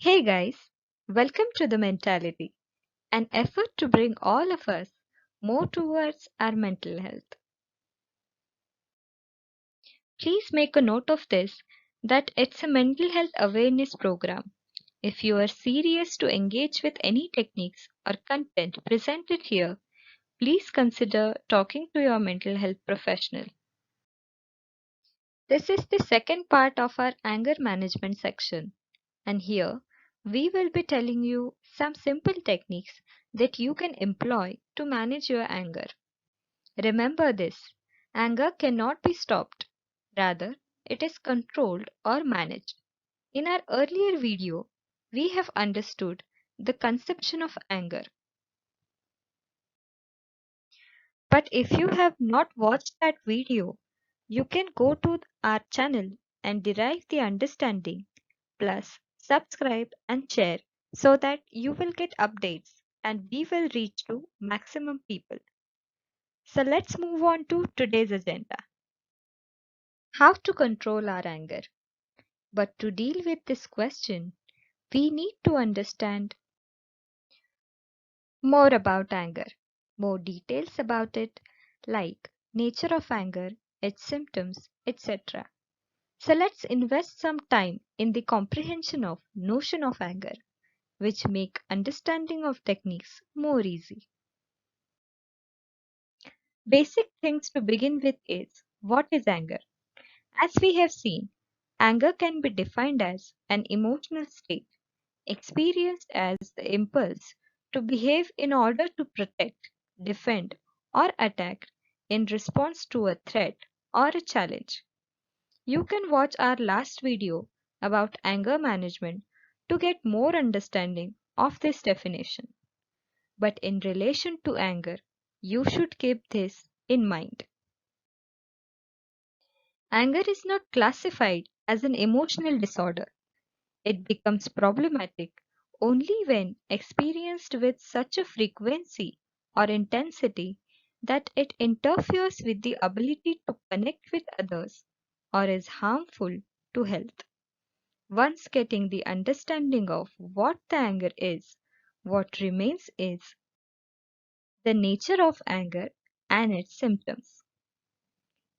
Hey guys, welcome to The Mentality, an effort to bring all of us more towards our mental health. Please make a note of this that it's a mental health awareness program. If you are serious to engage with any techniques or content presented here, please consider talking to your mental health professional. This is the second part of our anger management section. And here we will be telling you some simple techniques that you can employ to manage your anger. Remember this, anger cannot be stopped. Rather, it is controlled or managed. In our earlier video, we have understood the conception of anger. But if you have not watched that video, you can go to our channel and derive the understanding. Plus, subscribe and share so that you will get updates and we will reach to maximum people. So let's move on to today's agenda. How to control our anger. But to deal with this question, we need to understand more about anger, more details about it, like nature of anger, its symptoms, etc. So let's invest some time in the comprehension of notion of anger, which make understanding of techniques more easy. Basic things to begin with is what is anger? As we have seen, anger can be defined as an emotional state experienced as the impulse to behave in order to protect, defend, or attack in response to a threat or a challenge. You can watch our last video about anger management to get more understanding of this definition. But in relation to anger, you should keep this in mind. Anger is not classified as an emotional disorder. It becomes problematic only when experienced with such a frequency or intensity that it interferes with the ability to connect with others or is harmful to health. Once getting the understanding of what the anger is, what remains is the nature of anger and its symptoms.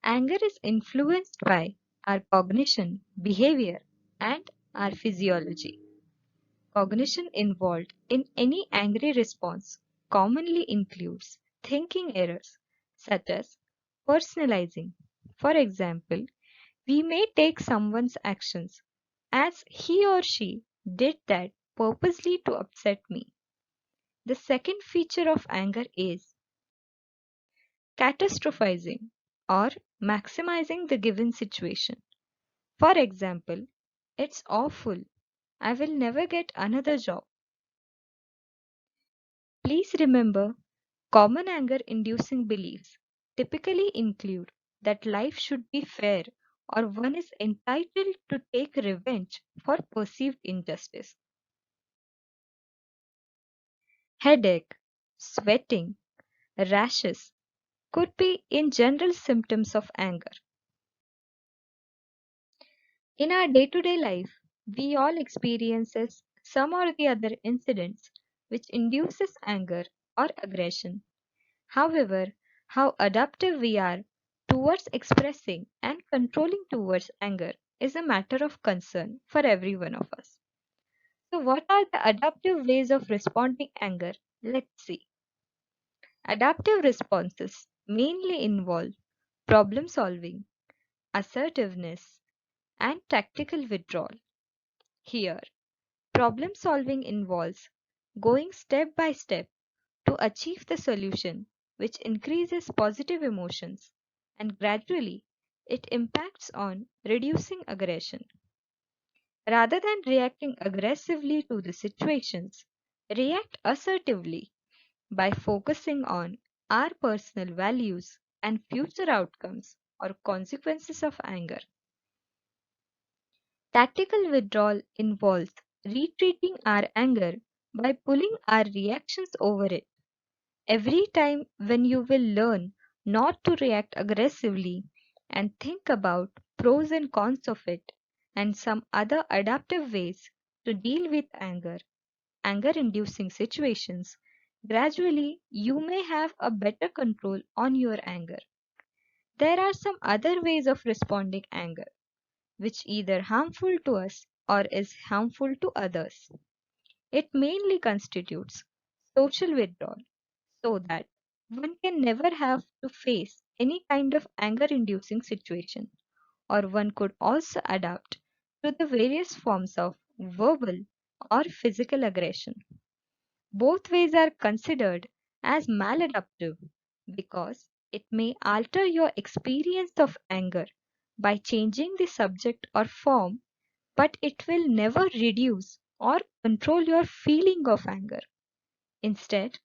Anger is influenced by our cognition, behavior, and our physiology. Cognition involved in any angry response commonly includes thinking errors such as personalizing. For example, we may take someone's actions as he or she did that purposely to upset me. The second feature of anger is catastrophizing or maximizing the given situation. For example, it's awful. I will never get another job. Please remember, common anger inducing beliefs typically include that life should be fair or one is entitled to take revenge for perceived injustice. Headache, sweating, rashes could be in general symptoms of anger. In our day-to-day life, we all experiences some or the other incidents which induces anger or aggression. However, how adaptive we are towards expressing and controlling towards anger is a matter of concern for every one of us. So what are the adaptive ways of responding anger? Let's see. Adaptive responses mainly involve problem solving, assertiveness, and tactical withdrawal. Here, problem solving involves going step by step to achieve the solution, which increases positive emotions, and gradually it impacts on reducing aggression. Rather than reacting aggressively to the situations, react assertively by focusing on our personal values and future outcomes or consequences of anger. Tactical withdrawal involves retreating our anger by pulling our reactions over it. Every time when you will learn not to react aggressively and think about pros and cons of it and some other adaptive ways to deal with anger inducing situations, gradually you may have a better control on your anger. There are some other ways of responding anger, which either harmful to us or is harmful to others. It mainly constitutes social withdrawal so that one can never have to face any kind of anger inducing situation, or one could also adapt to the various forms of verbal or physical aggression. Both ways are considered as maladaptive because it may alter your experience of anger by changing the subject or form, but it will never reduce or control your feeling of anger. Instead,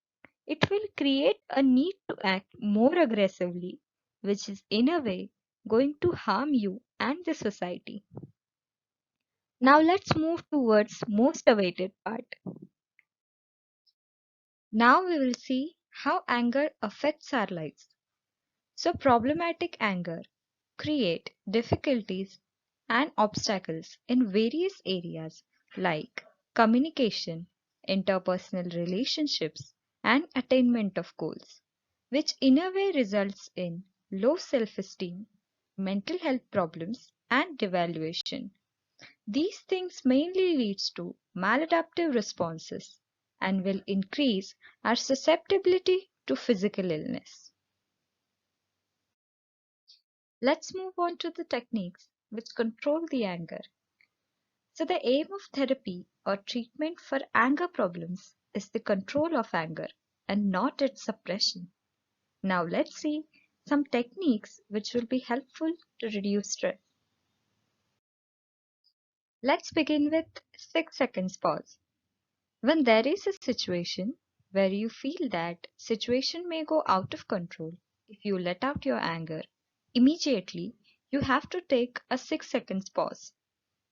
it will create a need to act more aggressively, which is in a way going to harm you and the society. Now let's move towards most awaited part. Now we will see how anger affects our lives. So problematic anger create difficulties and obstacles in various areas like communication, interpersonal relationships, and attainment of goals, which in a way results in low self-esteem, mental health problems, and devaluation. These things mainly leads to maladaptive responses and will increase our susceptibility to physical illness. Let's move on to the techniques which control the anger. So, the aim of therapy or treatment for anger problems is the control of anger and not its suppression. Now, let's see some techniques which will be helpful to reduce stress. Let's begin with 6 seconds pause. When there is a situation where you feel that situation may go out of control if you let out your anger, immediately you have to take a 6 seconds pause.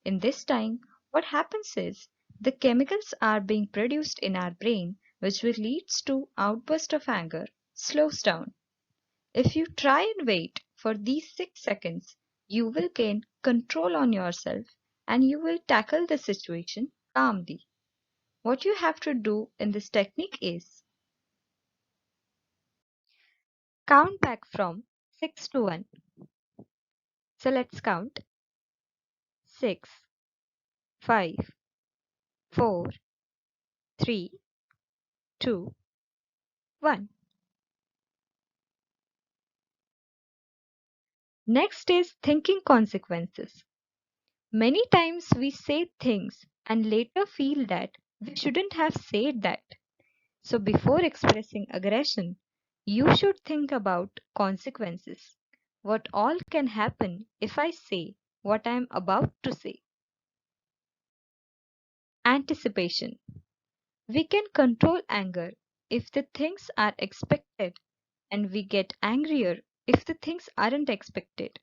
In this time, what happens is the chemicals are being produced in our brain which will leads to outburst of anger slows down. If you try and wait for these 6 seconds, you will gain control on yourself and you will tackle the situation calmly. What you have to do in this technique is count back from 6 to 1. So let's count 6, 5, 4, 3, 2, 1. Next is thinking consequences. Many times we say things and later feel that we shouldn't have said that. So before expressing aggression, you should think about consequences. What all can happen if I say what I am about to say. Anticipation. We can control anger if the things are expected and we get angrier if the things aren't expected.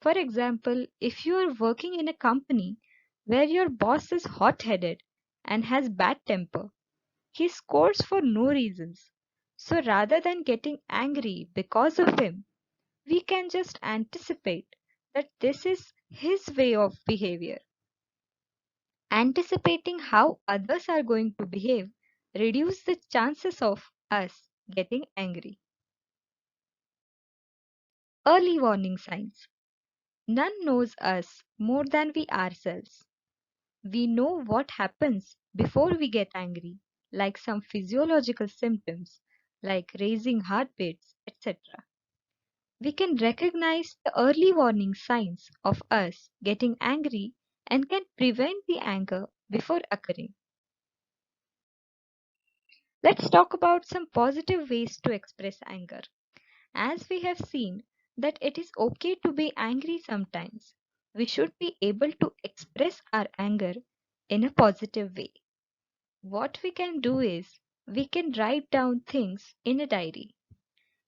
For example, if you are working in a company where your boss is hot headed and has bad temper, he scores for no reasons. So rather than getting angry because of him, we can just anticipate that this is his way of behavior. Anticipating how others are going to behave reduce the chances of us getting angry. Early warning signs. None knows us more than we ourselves. We know what happens before we get angry, like some physiological symptoms like raising heartbeats, etc. We can recognize the early warning signs of us getting angry and can prevent the anger before occurring. Let's talk about some positive ways to express anger. As we have seen that it is okay to be angry sometimes, we should be able to express our anger in a positive way. What we can do is we can write down things in a diary.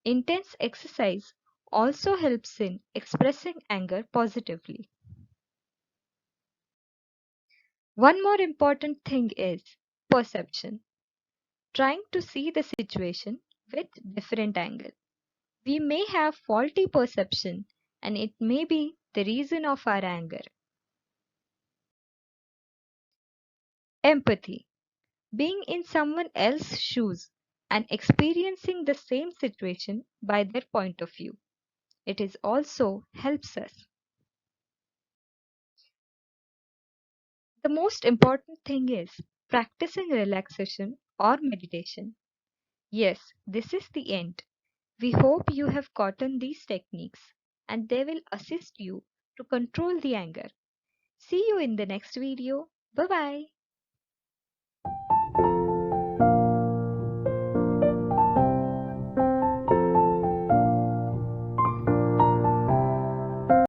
Intense exercise also helps in expressing anger positively. One more important thing is perception. Trying to see the situation with different angle. We may have faulty perception and it may be the reason of our anger. Empathy, being in someone else's shoes and experiencing the same situation by their point of view. It is also helps us. The most important thing is practicing relaxation or meditation. Yes, this is the end. We hope you have gotten these techniques and they will assist you to control the anger. See you in the next video. Bye bye.